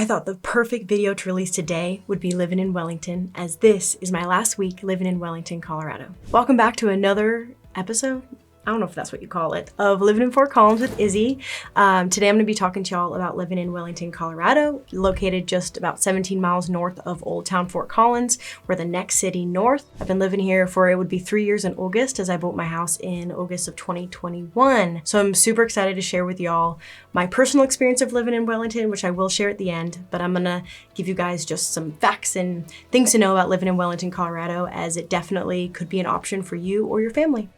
I thought the perfect video to release today would be living in Wellington, as this is my last week living in Wellington, Colorado. Welcome back to another episode, I don't know if that's what you call it, of Living in Fort Collins with Izzy. Today I'm going to be talking to y'all about living in Wellington, Colorado, located just about 17 miles north of Old Town Fort Collins. We're the next city north. I've been living here for, it would be 3 years in August, as I bought my house in August of 2021. So I'm super excited to share with y'all my personal experience of living in Wellington, which I will share at the end, but I'm going to give you guys just some facts and things to know about living in Wellington, Colorado, as it definitely could be an option for you or your family.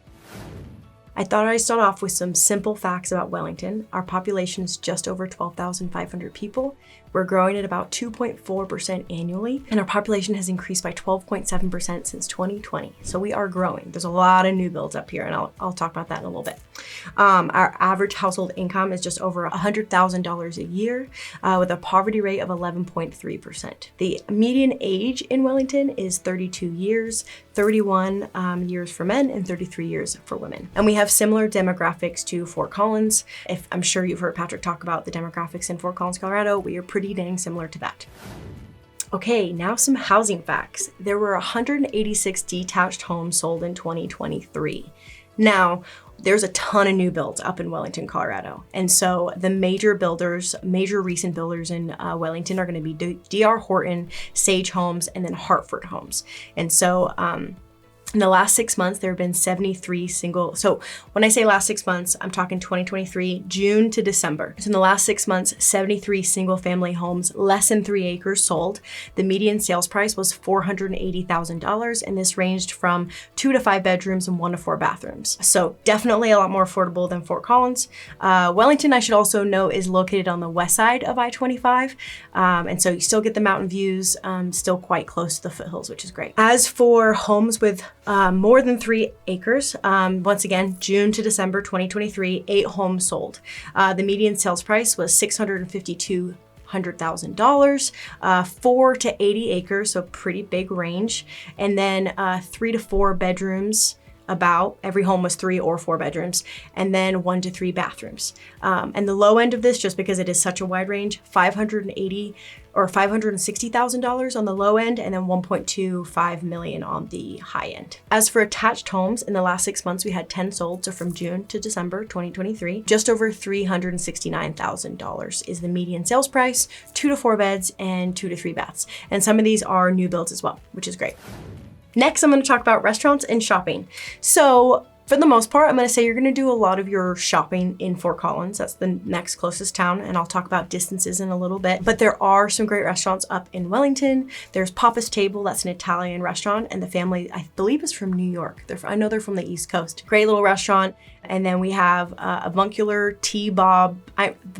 I thought I'd start off with some simple facts about Wellington. Our population is just over 12,500 people. We're growing at about 2.4% annually, and our population has increased by 12.7% since 2020. So we are growing. There's a lot of new builds up here, and I'll talk about that in a little bit. Our average household income is just over $100,000 a year, with a poverty rate of 11.3%. The median age in Wellington is 32 years, 31 years for men and 33 years for women. And we have similar demographics to Fort Collins. If I'm sure you've heard Patrick talk about the demographics in Fort Collins, Colorado, we are pretty dang similar to that. Okay, now some housing facts. There were 186 detached homes sold in 2023. Now, there's a ton of new builds up in Wellington, Colorado. And so the major recent builders in Wellington are going to be D.R. Horton, Sage Homes, and then Hartford Homes. And so in the last 6 months, there have been 73 so when I say last 6 months, I'm talking 2023, June to December. So in the last 6 months, 73 single family homes, less than 3 acres sold. The median sales price was $480,000, and this ranged from 2 to 5 bedrooms and 1 to 4 bathrooms. So definitely a lot more affordable than Fort Collins. Wellington, I should also note, is located on the west side of I-25. And so you still get the mountain views, still quite close to the foothills, which is great. As for homes with more than 3 acres. Once again, June to December 2023, 8 homes sold. The median sales price was $652,000, 4 to 80 acres, so pretty big range. And then 3 to 4 bedrooms. About every home was 3 or 4 bedrooms, and then 1 to 3 bathrooms. And the low end of this, just because it is such a wide range, $580,000 or $560,000 on the low end, and then $1.25 million on the high end. As for attached homes, in the last 6 months, we had 10 sold. So from June to December 2023, just over $369,000 is the median sales price, 2 to 4 beds and 2 to 3 baths. And some of these are new builds as well, which is great. Next, I'm going to talk about restaurants and shopping. So for the most part, I'm going to say you're going to do a lot of your shopping in Fort Collins. That's the next closest town, and I'll talk about distances in a little bit. But there are some great restaurants up in Wellington. There's Papa's Table, that's an Italian restaurant, and the family, I believe, is from New York. I know they're from the East Coast. Great little restaurant. And then we have Avuncular Tea Bob.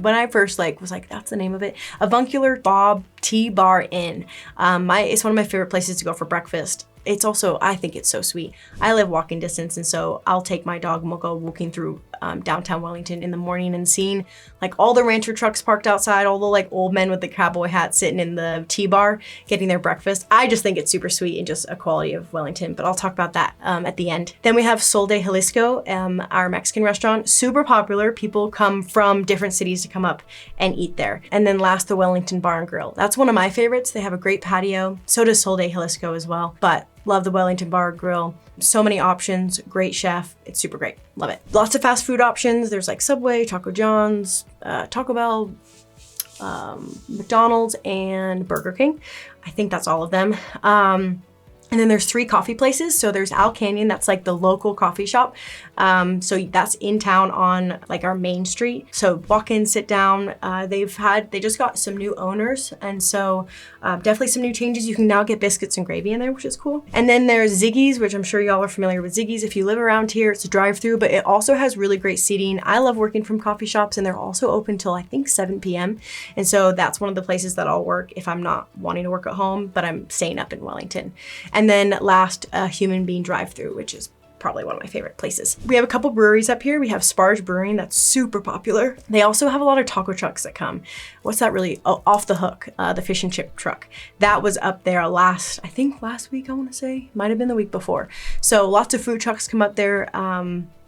When I first was like, that's the name of it. Avuncular Bob Tea Bar Inn. It's one of my favorite places to go for breakfast. It's also, I think it's so sweet. I live walking distance, and so I'll take my dog and we'll go walking through downtown Wellington in the morning and seeing all the rancher trucks parked outside, all the old men with the cowboy hats sitting in the tea bar getting their breakfast. I just think it's super sweet and just a quality of Wellington, but I'll talk about that at the end. Then we have Sol de Jalisco, our Mexican restaurant, super popular. People come from different cities to come up and eat there. And then last, the Wellington Bar and Grill. That's one of my favorites. They have a great patio. So does Sol de Jalisco as well, but love the Wellington Bar and Grill. So many options, great chef. It's super great, love it. Lots of fast food options. There's Subway, Taco John's, Taco Bell, McDonald's, and Burger King. I think that's all of them. And then there's 3 coffee places. So there's Al Canyon, that's the local coffee shop. So that's in town on our main street. So walk in, sit down. They just got some new owners. And so definitely some new changes. You can now get biscuits and gravy in there, which is cool. And then there's Ziggy's, which I'm sure y'all are familiar with Ziggy's. If you live around here, it's a drive-through, but it also has really great seating. I love working from coffee shops, and they're also open till I think 7 p.m. And so that's one of the places that I'll work if I'm not wanting to work at home, but I'm staying up in Wellington. And then last, Human Bean drive-through, which is probably one of my favorite places. We have a couple breweries up here. We have Sparge Brewing, that's super popular. They also have a lot of taco trucks that come. What's that really? Oh, Off the Hook, the fish and chip truck. That was up there I think last week, I wanna say. Might have been the week before. So lots of food trucks come up there.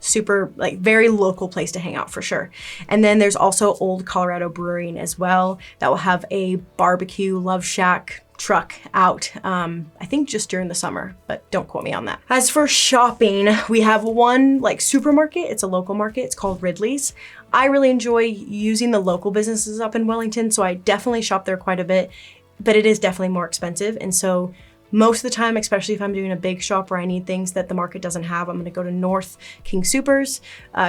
Super, like, very local place to hang out for sure. And then there's also Old Colorado Brewing as well that will have a barbecue Love Shack truck out, I think just during the summer, but don't quote me on that. As for shopping, we have one like supermarket. It's a local market. It's called Ridley's. I really enjoy using the local businesses up in Wellington, so I definitely shop there quite a bit, but it is definitely more expensive. And so most of the time, especially if I'm doing a big shop where I need things that the market doesn't have, I'm gonna go to North King Soopers,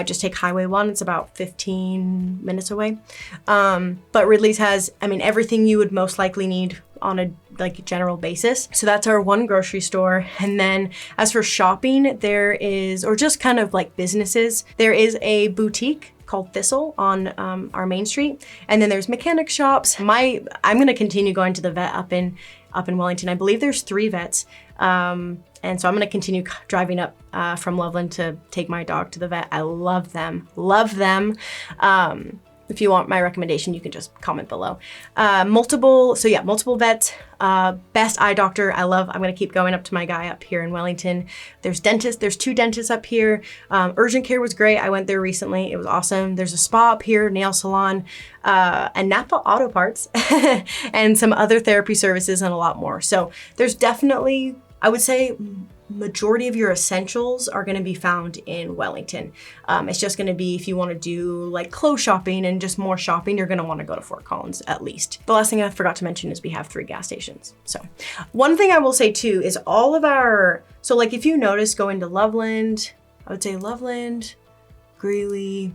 just take Highway 1, it's about 15 minutes away. But Ridley's has, I mean, everything you would most likely need on a like general basis. So that's our one grocery store. And then as for shopping, there is, or just kind of like businesses, there is a boutique called Thistle on our main street. And then there's mechanic shops. I'm gonna continue going to the vet up in Wellington. I believe there's 3 vets. And so I'm gonna continue driving up from Loveland to take my dog to the vet. I love them, love them. If you want my recommendation, you can just comment below. Multiple vets, best eye doctor. I'm gonna keep going up to my guy up here in Wellington. There's 2 dentists up here. Urgent care was great. I went there recently. It was awesome. There's a spa up here, nail salon, and Napa Auto Parts, and some other therapy services and a lot more. So there's definitely, I would say, majority of your essentials are gonna be found in Wellington. It's just gonna be, if you wanna do like clothes shopping and just more shopping, you're gonna wanna go to Fort Collins at least. The last thing I forgot to mention is we have 3 gas stations. So one thing I will say too is all of so like if you notice going to Loveland, I would say Loveland, Greeley,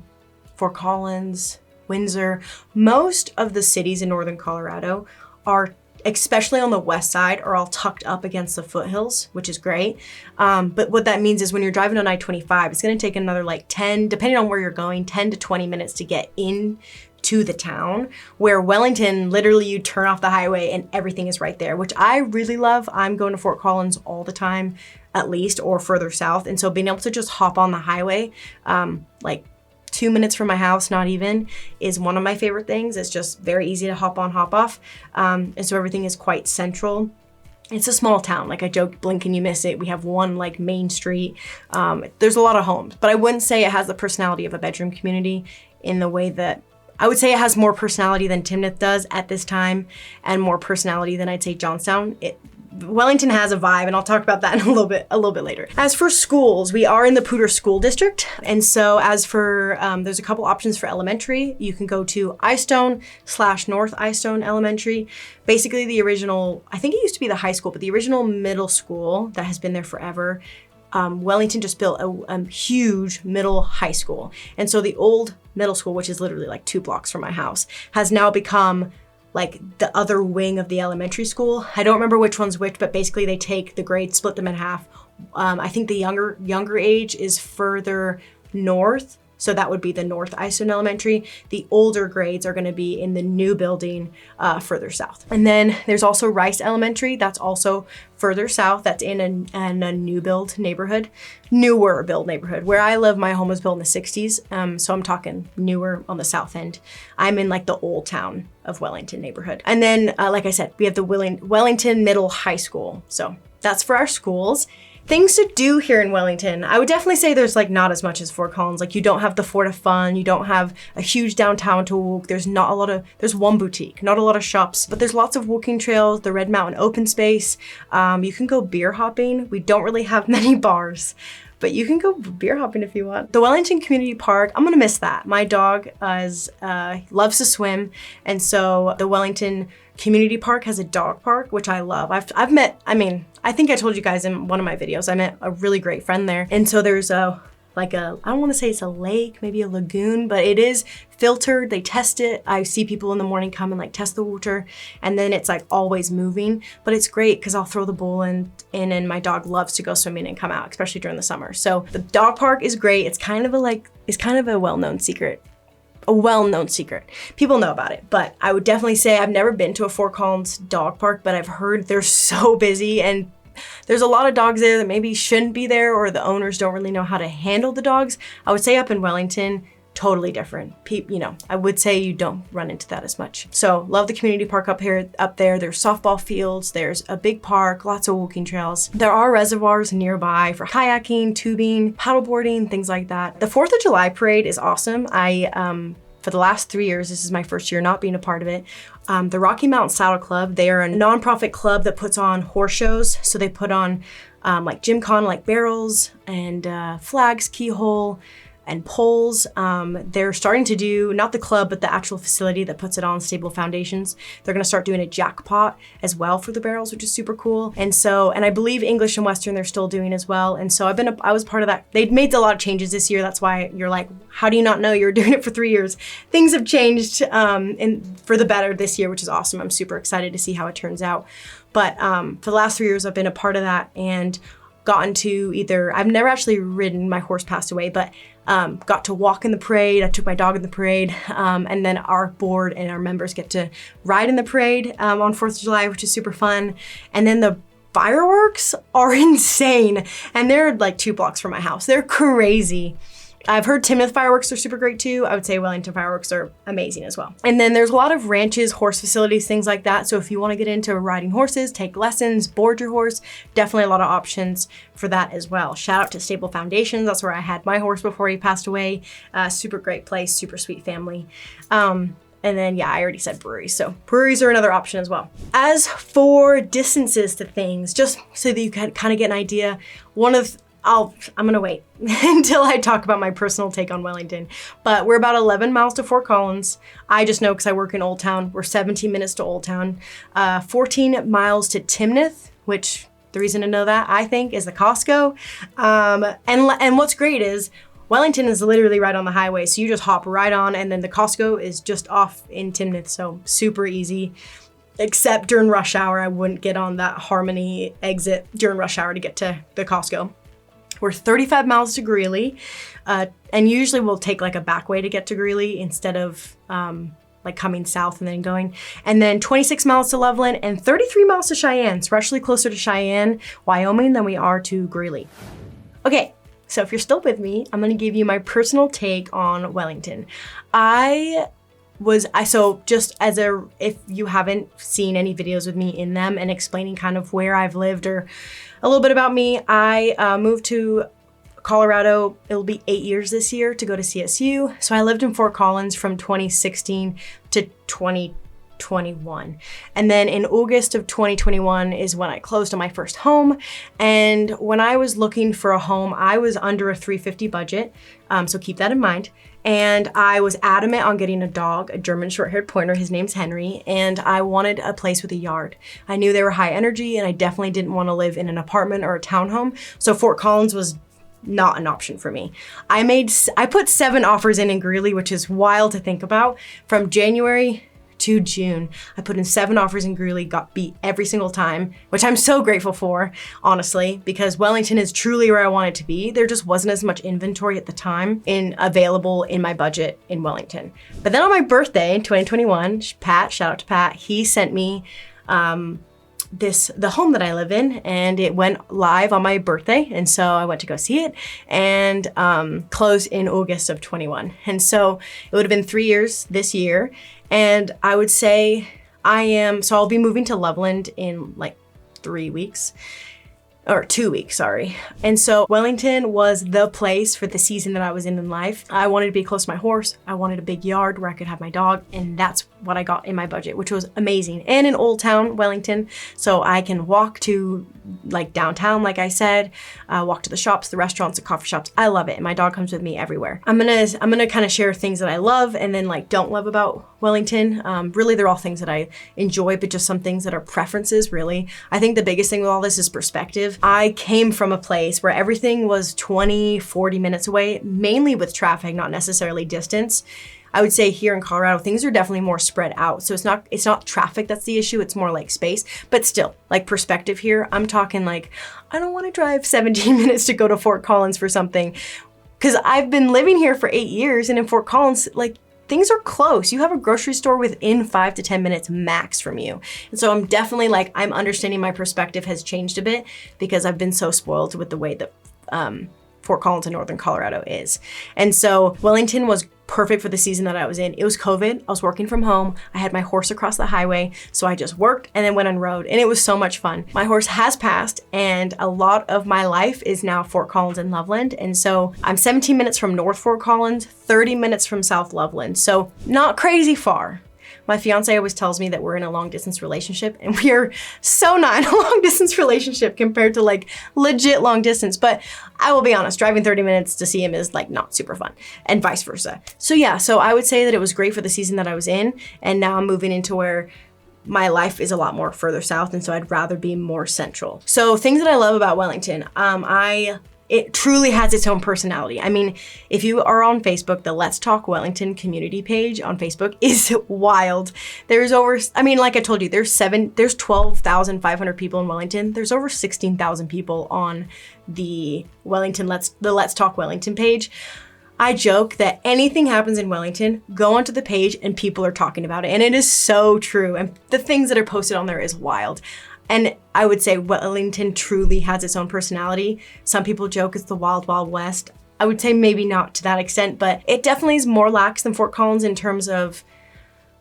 Fort Collins, Windsor, most of the cities in Northern Colorado are, especially on the west side, are all tucked up against the foothills, which is great. But what that means is when you're driving on I-25, it's gonna take another like 10, depending on where you're going, 10 to 20 minutes to get in to the town, where Wellington, literally you turn off the highway and everything is right there, which I really love. I'm going to Fort Collins all the time, at least, or further south. And so being able to just hop on the highway, like 2 minutes from my house, not even, is one of my favorite things. It's just very easy to hop on, hop off. And so everything is quite central. It's a small town. Like I joked, blink and you miss it. We have one like main street. There's a lot of homes, but I wouldn't say it has the personality of a bedroom community in the way that, I would say it has more personality than Timnath does at this time, and more personality than I'd say Johnstown. Wellington has a vibe, and I'll talk about that in a little bit later. As for schools, we are in the Poudre School District. And so as for, there's a couple options for elementary. You can go to Istone/North Istone Elementary. Basically the original, I think it used to be the high school, but the original middle school that has been there forever. Wellington just built a huge middle high school. And so the old middle school, which is literally like 2 blocks from my house, has now become like the other wing of the elementary school. I don't remember which one's which, but basically they take the grades, split them in half. I think the younger age is further north, so that would be the North Istone Elementary. The older grades are gonna be in the new building further south. And then there's also Rice Elementary, that's also further south, that's in a newer build neighborhood. Where I live, my home was built in the 60s, so I'm talking newer on the south end. I'm in like the old town of Wellington neighborhood. And then, like I said, we have the Wellington Middle High School. So that's for our schools. Things to do here in Wellington. I would definitely say there's like not as much as Fort Collins. Like you don't have the Fort of Fun, you don't have a huge downtown to walk. There's one boutique, not a lot of shops, but there's lots of walking trails, the Red Mountain open space. You can go beer hopping. We don't really have many bars, but you can go beer hopping if you want. The Wellington Community Park, I'm gonna miss that. My dog loves to swim, and so the Wellington Community Park has a dog park, which I love. I think I told you guys in one of my videos, I met a really great friend there. And so there's I don't wanna say it's a lake, maybe a lagoon, but it is filtered, they test it. I see people in the morning come and like test the water, and then it's like always moving, but it's great because I'll throw the bowl in and my dog loves to go swimming and come out, especially during the summer. So the dog park is great. It's kind of a well-known secret. People know about it, but I would definitely say I've never been to a Fort Collins dog park, but I've heard they're so busy and there's a lot of dogs there that maybe shouldn't be there, or the owners don't really know how to handle the dogs. I would say up in Wellington, totally different. I would say you don't run into that as much. So love the community park up there. There's softball fields, there's a big park, lots of walking trails. There are reservoirs nearby for kayaking, tubing, paddleboarding, things like that. The 4th of July parade is awesome. For the last 3 years, this is my first year not being a part of it. The Rocky Mountain Saddle Club, they are a nonprofit club that puts on horse shows. So they put on like Gymkhana, like barrels and flags, keyhole, and poles. They're starting to do, not the club, but the actual facility that puts it on, Stable Foundations. They're gonna start doing a jackpot as well for the barrels, which is super cool. And I believe English and Western they're still doing as well. And so I was part of that. They'd made a lot of changes this year. That's why you're like, how do you not know you were doing it for 3 years? Things have changed for the better this year, which is awesome. I'm super excited to see how it turns out. But for the last 3 years, I've been a part of that and gotten to I've never actually ridden, my horse passed away, but got to walk in the parade. I took my dog in the parade, and then our board and our members get to ride in the parade on 4th of July, which is super fun. And then the fireworks are insane, and they're like 2 blocks from my house. They're crazy. I've heard Timnath fireworks are super great too. I would say Wellington fireworks are amazing as well. And then there's a lot of ranches, horse facilities, things like that. So if you want to get into riding horses, take lessons, board your horse, definitely a lot of options for that as well. Shout out to Stable Foundations. That's where I had my horse before he passed away. Super great place, super sweet family. And then, yeah, I already said breweries. So breweries are another option as well. As for distances to things, just so that you can kind of get an idea, I'm gonna wait until I talk about my personal take on Wellington, but we're about 11 miles to Fort Collins. I just know because I work in Old Town. We're 17 minutes to Old Town, 14 miles to Timnath, which the reason to know that, I think, is the Costco. And what's great is Wellington is literally right on the highway, so you just hop right on, and then the Costco is just off in Timnath, so super easy. Except during rush hour, I wouldn't get on that Harmony exit during rush hour to get to the Costco. We're 35 miles to Greeley, and usually we'll take like a back way to get to Greeley instead of like coming south and then going. And then 26 miles to Loveland and 33 miles to Cheyenne. So we're actually closer to Cheyenne, Wyoming than we are to Greeley. Okay, so if you're still with me, I'm gonna give you my personal take on Wellington. If you haven't seen any videos with me in them and explaining kind of where I've lived or a little bit about me, I moved to Colorado. It'll be 8 years this year to go to CSU. So I lived in Fort Collins from 2016 to 2021. And then in August of 2021 is when I closed on my first home. And when I was looking for a home, I was under a $350 budget. So keep that in mind. And I was adamant on getting a dog, a German short-haired pointer. His name's Henry. And I wanted a place with a yard. I knew they were high energy and I definitely didn't want to live in an apartment or a townhome. So Fort Collins was not an option for me. I put 7 offers in Greeley, which is wild to think about. From January to June, I put in 7 offers in Greeley, got beat every single time, which I'm so grateful for, honestly, because Wellington is truly where I want it to be. There just wasn't as much inventory at the time available in my budget in Wellington. But then on my birthday in 2021, Pat, shout out to Pat, he sent me the home that I live in, and it went live on my birthday. And so I went to go see it, and closed in August of 21. And so it would have been 3 years this year. And I would say I'll be moving to Loveland in like 3 weeks. Or 2 weeks, sorry. And so Wellington was the place for the season that I was in life. I wanted to be close to my horse. I wanted a big yard where I could have my dog, and that's what I got in my budget, which was amazing. And in Old Town, Wellington, so I can walk to like downtown, like I said, walk to the shops, the restaurants, the coffee shops. I love it, and my dog comes with me everywhere. I'm gonna kind of share things that I love and then like don't love about Wellington. Really, they're all things that I enjoy, but just some things that are preferences, really. I think the biggest thing with all this is perspective. I came from a place where everything was 20, 40 minutes away, mainly with traffic, not necessarily distance. I would say here in Colorado, things are definitely more spread out. So it's not traffic that's the issue, it's more like space, but still, like perspective here, I'm talking like, I don't wanna drive 17 minutes to go to Fort Collins for something, because I've been living here for 8 years, and in Fort Collins, like, things are close. You have a grocery store within 5 to 10 minutes max from you. And so I'm definitely like, I'm understanding my perspective has changed a bit because I've been so spoiled with the way that Fort Collins in Northern Colorado is. And so Wellington was perfect for the season that I was in. It was COVID. I was working from home. I had my horse across the highway. So I just worked and then went on road, and it was so much fun. My horse has passed, and a lot of my life is now Fort Collins and Loveland. And so I'm 17 minutes from North Fort Collins, 30 minutes from South Loveland. So not crazy far. My fiance always tells me that we're in a long distance relationship, and we are so not in a long distance relationship compared to like legit long distance. But I will be honest, driving 30 minutes to see him is like not super fun, and vice versa. So yeah, so I would say that it was great for the season that I was in, and now I'm moving into where my life is a lot more further south, and so I'd rather be more central. So things that I love about Wellington, it truly has its own personality. I mean, if you are on Facebook, the Let's Talk Wellington community page on Facebook is wild. There's over, I mean, like I told you, there's 12,500 people in Wellington. There's over 16,000 people on the Let's Talk Wellington page. I joke that anything happens in Wellington, go onto the page and people are talking about it. And it is so true. And the things that are posted on there is wild. And I would say Wellington truly has its own personality. Some people joke it's the Wild Wild West. I would say maybe not to that extent, but it definitely is more lax than Fort Collins in terms of,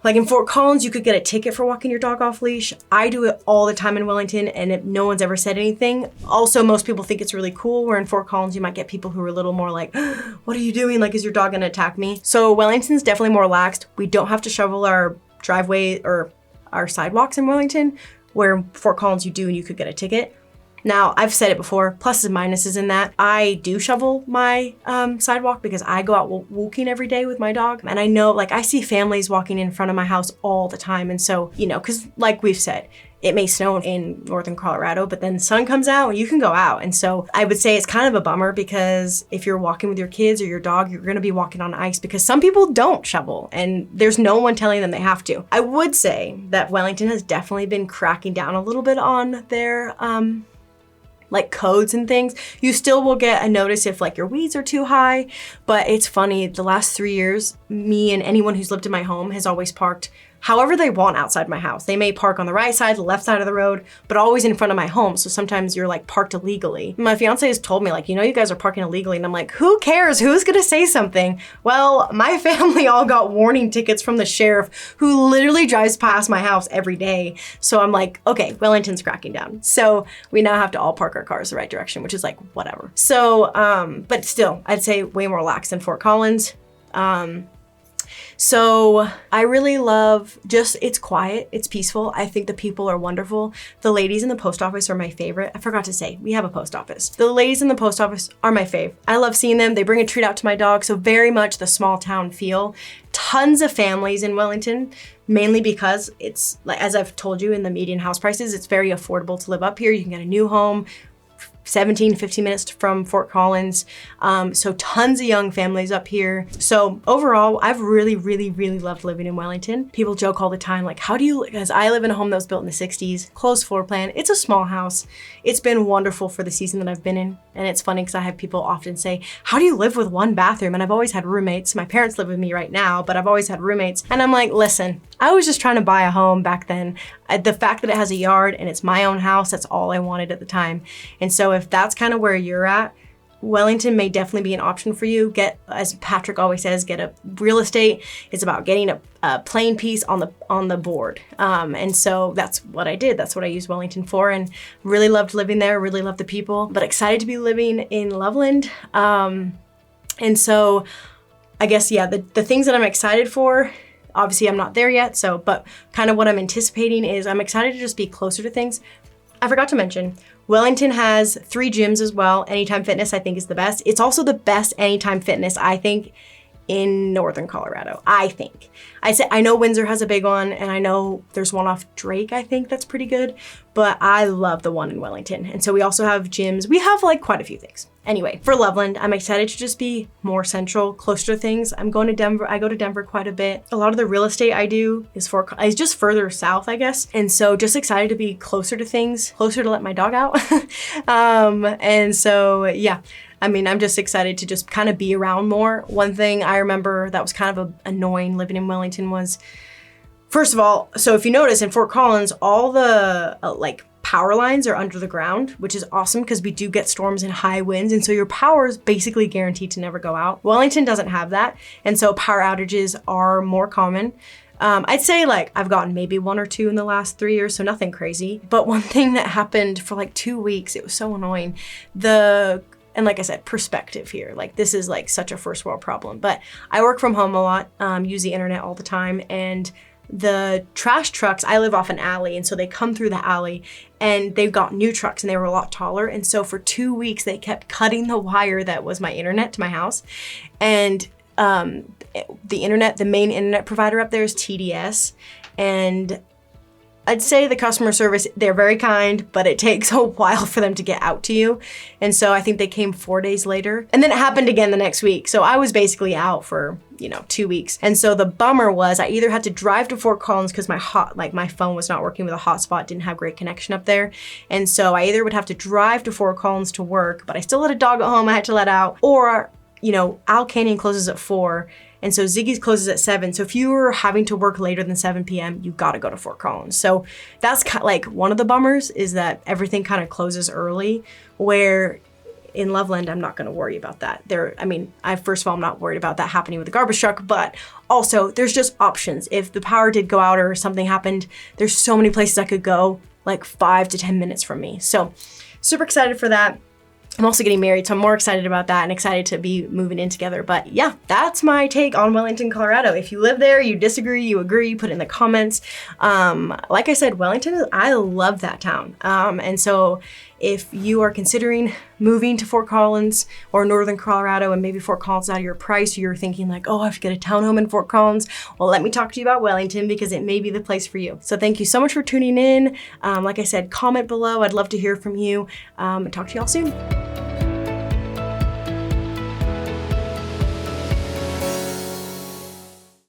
like in Fort Collins, you could get a ticket for walking your dog off leash. I do it all the time in Wellington, and no one's ever said anything. Also, most people think it's really cool, where in Fort Collins, you might get people who are a little more like, what are you doing? Like, is your dog gonna attack me? So Wellington's definitely more laxed. We don't have to shovel our driveway or our sidewalks in Wellington, where in Fort Collins you do, and you could get a ticket. Now, I've said it before, pluses and minuses in that. I do shovel my sidewalk because I go out walking every day with my dog. And I know, like, I see families walking in front of my house all the time. And so, you know, because like we've said, it may snow in Northern Colorado, but then the sun comes out and you can go out. And so I would say it's kind of a bummer because if you're walking with your kids or your dog, you're gonna be walking on ice because some people don't shovel and there's no one telling them they have to. I would say that Wellington has definitely been cracking down a little bit on their like codes and things. You still will get a notice if like your weeds are too high, but it's funny, the last 3 years, me and anyone who's lived in my home has always parked however they want outside my house. They may park on the right side, the left side of the road, but always in front of my home. So sometimes you're like parked illegally. My fiance has told me like, you know, you guys are parking illegally. And I'm like, who cares? Who's gonna say something? Well, my family all got warning tickets from the sheriff who literally drives past my house every day. So I'm like, okay, Wellington's cracking down. So we now have to all park our cars the right direction, which is like, whatever. So, but still, I'd say way more lax than Fort Collins. So I really love just, it's quiet, it's peaceful. I think the people are wonderful. The ladies in the post office are my favorite. I forgot to say, we have a post office. The ladies in the post office are my fave. I love seeing them. They bring a treat out to my dog. So very much the small town feel. Tons of families in Wellington, mainly because it's, like, as I've told you in the median house prices, it's very affordable to live up here. You can get a new home, 17, 15 minutes from Fort Collins. So tons of young families up here. So overall, I've really, really, really loved living in Wellington. People joke all the time, like, how do you, because I live in a home that was built in the 60s, closed floor plan. It's a small house. It's been wonderful for the season that I've been in. And it's funny because I have people often say, how do you live with one bathroom? And I've always had roommates. My parents live with me right now, but I've always had roommates. And I'm like, listen, I was just trying to buy a home back then. The fact that it has a yard and it's my own house, that's all I wanted at the time. And so if that's kind of where you're at, Wellington may definitely be an option for you. Get, as Patrick always says, get a real estate. It's about getting a plain piece on the board. And so that's what I did. That's what I used Wellington for, and really loved living there, really loved the people, but excited to be living in Loveland. And so I guess, yeah, the things that I'm excited for, obviously I'm not there yet, so, but kind of what I'm anticipating is I'm excited to just be closer to things. I forgot to mention, Wellington has 3 gyms as well. Anytime Fitness, I think, is the best. It's also the best Anytime Fitness, I think, in Northern Colorado, I think. I know Windsor has a big one, and I know there's one off Drake, I think, that's pretty good, but I love the one in Wellington. And so we also have gyms. We have like quite a few things. Anyway, for Loveland, I'm excited to just be more central, closer to things. I'm going to Denver. I go to Denver quite a bit. A lot of the real estate I do is just further south, I guess. And so just excited to be closer to things, closer to let my dog out. And so, yeah. I mean, I'm just excited to just kind of be around more. One thing I remember that was kind of annoying living in Wellington was, first of all, so if you notice in Fort Collins, all the like power lines are under the ground, which is awesome because we do get storms and high winds. And so your power is basically guaranteed to never go out. Wellington doesn't have that. And so power outages are more common. I'd say like I've gotten maybe 1 or 2 in the last 3 years, so nothing crazy. But one thing that happened for like 2 weeks, it was so annoying. And like I said, perspective here, like this is like such a first world problem, but I work from home a lot, use the internet all the time, and the trash trucks, I live off an alley, and so they come through the alley, and they've got new trucks and they were a lot taller. And so for 2 weeks, they kept cutting the wire that was my internet to my house. And the main internet provider up there is TDS. And I'd say the customer service, they're very kind, but it takes a while for them to get out to you. And so I think they came 4 days later. And then it happened again the next week. So I was basically out for, 2 weeks. And so the bummer was I either had to drive to Fort Collins because my phone was not working with a hotspot, didn't have great connection up there. And so I either would have to drive to Fort Collins to work, but I still had a dog at home I had to let out, or, Al Canyon closes at 4. And so Ziggy's closes at 7. So if you were having to work later than 7 p.m., you got to go to Fort Collins. So that's kind of like one of the bummers is that everything kind of closes early, where in Loveland, I'm not going to worry about that. First of all, I'm not worried about that happening with the garbage truck, but also there's just options. If the power did go out or something happened, there's so many places I could go, like 5 to 10 minutes from me. So super excited for that. I'm also getting married, so I'm more excited about that and excited to be moving in together. But yeah, that's my take on Wellington, Colorado. If you live there, you disagree, you agree, put it in the comments. Like I said, Wellington, I love that town. And so if you are considering moving to Fort Collins or Northern Colorado, and maybe Fort Collins is out of your price, or you're thinking like, oh, I have to get a townhome in Fort Collins, well, let me talk to you about Wellington because it may be the place for you. So thank you so much for tuning in. Like I said, comment below. I'd love to hear from you. Talk to you all soon.